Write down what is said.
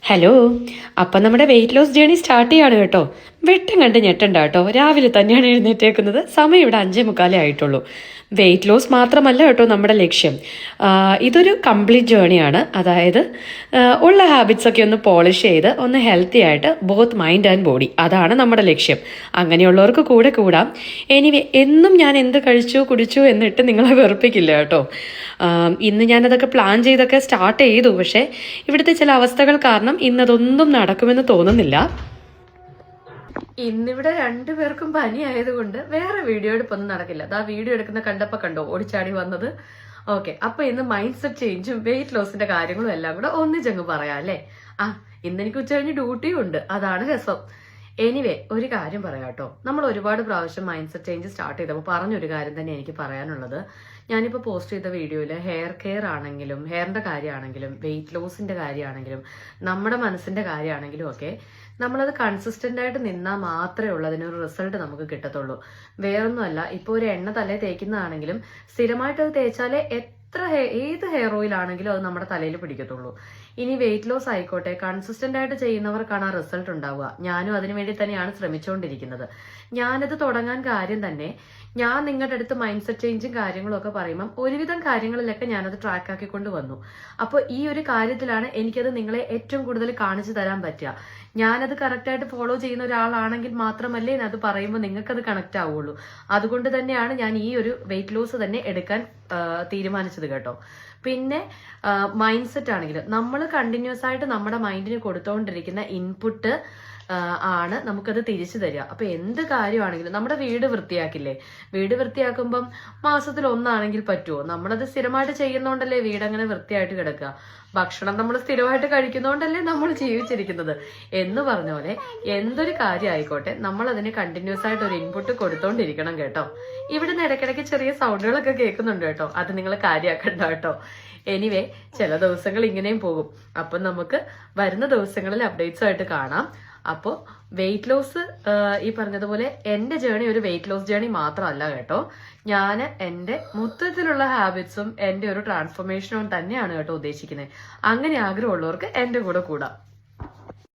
Hello. അപ്പം നമ്മുടെ weight loss journey start ചെയ്യാണ് കേട്ടോ. വെട്ടം കണ്ട് ഞെട്ടണ്ട കേട്ടോ. രാവിലെ തന്നെയാണ് എഴുന്നേറ്റേക്കുന്നത്. സമയം ഇവിടെ 5:45 ആയിട്ടുള്ളൂ. വെയിറ്റ് ലോസ് മാത്രമല്ല കേട്ടോ നമ്മുടെ ലക്ഷ്യം. ഇതൊരു കംപ്ലീറ്റ് ജേണിയാണ്. അതായത് ഉള്ള ഹാബിറ്റ്സൊക്കെ ഒന്ന് പോളിഷ് ചെയ്ത് ഒന്ന് ഹെൽത്തി ആയിട്ട് ബോത്ത് മൈൻഡ് ആൻഡ് ബോഡി, അതാണ് നമ്മുടെ ലക്ഷ്യം. അങ്ങനെയുള്ളവർക്ക് കൂടെ കൂടാം. എനിവേ, എന്നും ഞാൻ എന്ത് കഴിച്ചു കുടിച്ചു എന്നിട്ട് നിങ്ങളെ വെറുപ്പിക്കില്ല കേട്ടോ. ഇന്ന് ഞാനതൊക്കെ പ്ലാൻ ചെയ്തൊക്കെ സ്റ്റാർട്ട് ചെയ്തു. പക്ഷേ ഇവിടുത്തെ ചില അവസ്ഥകൾ കാരണം ഇന്നതൊന്നും നടക്കുമെന്ന് തോന്നുന്നില്ല. ഇന്നിവിടെ രണ്ടുപേർക്കും പനി ആയതുകൊണ്ട് വേറെ വീഡിയോ എടുപ്പൊന്നും നടക്കില്ല. അതാ വീഡിയോ എടുക്കുന്ന കണ്ടപ്പോ കണ്ടോ ഓടിച്ചാടി വന്നത്. ഓക്കെ, അപ്പൊ ഇന്ന് മൈൻഡ് സെറ്റ് ചേഞ്ചും വെയിറ്റ് ലോസിന്റെ കാര്യങ്ങളും എല്ലാം കൂടെ ഒന്നിച്ചങ്ങ് പറയാം അല്ലേ. ഇന്ന് എനിക്ക് ഉച്ച കഴിഞ്ഞ് ഡ്യൂട്ടിയും ഉണ്ട്, അതാണ് രസം. എനിവേ, ഒരു കാര്യം പറയാം കേട്ടോ. നമ്മൾ ഒരുപാട് പ്രാവശ്യം മൈൻഡ് സെറ്റ് ചേഞ്ച് സ്റ്റാർട്ട് ചെയ്തപ്പോൾ പറഞ്ഞൊരു കാര്യം തന്നെ എനിക്ക് പറയാനുള്ളത്. ഞാനിപ്പോൾ പോസ്റ്റ് ചെയ്ത വീഡിയോയിൽ ഹെയർ കെയർ ആണെങ്കിലും ഹെയറിന്റെ കാര്യമാണെങ്കിലും വെയിറ്റ് ലോസിന്റെ കാര്യമാണെങ്കിലും നമ്മുടെ മനസ്സിന്റെ കാര്യമാണെങ്കിലും ഒക്കെ നമ്മളത് കൺസിസ്റ്റന്റ് ആയിട്ട് നിന്നാൽ മാത്രമേ ഉള്ളൂ അതിനൊരു റിസൾട്ട് നമുക്ക് കിട്ടത്തുള്ളൂ. വേറൊന്നുമല്ല, ഇപ്പോൾ ഒരു എണ്ണ തലയിൽ തേക്കുന്നതാണെങ്കിലും സ്ഥിരമായിട്ട് അത് തേച്ചാലേ ഏത് ഹെയർ ഓയിൽ ആണെങ്കിലും അത് നമ്മുടെ തലയിൽ പിടിക്കത്തുള്ളൂ. ഇനി വെയിറ്റ് ലോസ് ആയിക്കോട്ടെ, കൺസിസ്റ്റന്റ് ആയിട്ട് ചെയ്യുന്നവർക്കാണ് ആ റിസൾട്ട് ഉണ്ടാവുക. ഞാനും അതിനു വേണ്ടി തന്നെയാണ് ശ്രമിച്ചുകൊണ്ടിരിക്കുന്നത്. ഞാനത് തുടങ്ങാൻ കാര്യം തന്നെ, ഞാൻ നിങ്ങളുടെ അടുത്ത് മൈൻഡ് സെറ്റ് ചേഞ്ചും കാര്യങ്ങളും ഒക്കെ പറയുമ്പം ഒരുവിധം കാര്യങ്ങളിലൊക്കെ ഞാനത് ട്രാക്ക് ആക്കിക്കൊണ്ട് വന്നു. അപ്പോൾ ഈ ഒരു കാര്യത്തിലാണ് എനിക്കത് നിങ്ങളെ ഏറ്റവും കൂടുതൽ കാണിച്ചു തരാൻ പറ്റുക. ഞാനത് കറക്റ്റായിട്ട് ഫോളോ ചെയ്യുന്ന ഒരാളാണെങ്കിൽ മാത്രമല്ലേ അത് പറയുമ്പോൾ നിങ്ങൾക്കത് കണക്ട് ആവുള്ളൂ. അതുകൊണ്ട് തന്നെയാണ് ഞാൻ ഈ ഒരു വെയിറ്റ് ലോസ് തന്നെ എടുക്കാൻ തീരുമാനിച്ചത് കേട്ടോ. പിന്നെ മൈൻഡ് സെറ്റ് ആണെങ്കിലും നമ്മൾ കണ്ടിന്യൂസ് ആയിട്ട് നമ്മുടെ മൈൻഡിന് കൊടുത്തുകൊണ്ടിരിക്കുന്ന ഇൻപുട്ട് ആണ് നമുക്കത് തിരിച്ചു തരിക. അപ്പൊ എന്ത് കാര്യമാണെങ്കിലും നമ്മുടെ വീട് വൃത്തിയാക്കില്ലേ, വീട് വൃത്തിയാക്കുമ്പം മാസത്തിൽ ഒന്നാണെങ്കിൽ പറ്റുമോ? നമ്മളത് സ്ഥിരമായിട്ട് ചെയ്യുന്നോണ്ടല്ലേ വീട് അങ്ങനെ വൃത്തിയായിട്ട് കിടക്കുക. ഭക്ഷണം നമ്മൾ സ്ഥിരമായിട്ട് കഴിക്കുന്നോണ്ടല്ലേ നമ്മൾ ജീവിച്ചിരിക്കുന്നത്. എന്ന് പറഞ്ഞ പോലെ എന്തൊരു കാര്യം ആയിക്കോട്ടെ നമ്മൾ അതിന് കണ്ടിന്യൂസ് ആയിട്ട് ഒരു ഇൻപുട്ട് കൊടുത്തോണ്ടിരിക്കണം കേട്ടോ. ഇവിടുന്ന് ഇടയ്ക്കിടയ്ക്ക് ചെറിയ സൗണ്ടുകളൊക്കെ കേൾക്കുന്നുണ്ട് കേട്ടോ, അത് നിങ്ങൾ കാര്യമാക്കണ്ട കേട്ടോ. എനിവേ, ചില ദിവസങ്ങൾ ഇങ്ങനെയും പോകും. അപ്പം നമുക്ക് വരുന്ന ദിവസങ്ങളിൽ അപ്ഡേറ്റ്സ് ആയിട്ട് കാണാം. അപ്പോൾ വെയിറ്റ് ലോസ് ഈ പറഞ്ഞതുപോലെ എൻ്റെ ജേണി ഒരു വെയിറ്റ് ലോസ് ജേണി മാത്രമല്ല കേട്ടോ. ഞാൻ എൻ്റെ മൊത്തത്തിലുള്ള ഹാബിറ്റ്സും എൻ്റെ ഒരു ട്രാൻസ്ഫോർമേഷനും തന്നെയാണ് കേട്ടോ ഉദ്ദേശിക്കുന്നത്. അങ്ങനെ ആഗ്രഹമുള്ളവർക്ക് എൻ്റെ കൂടെ കൂടാം.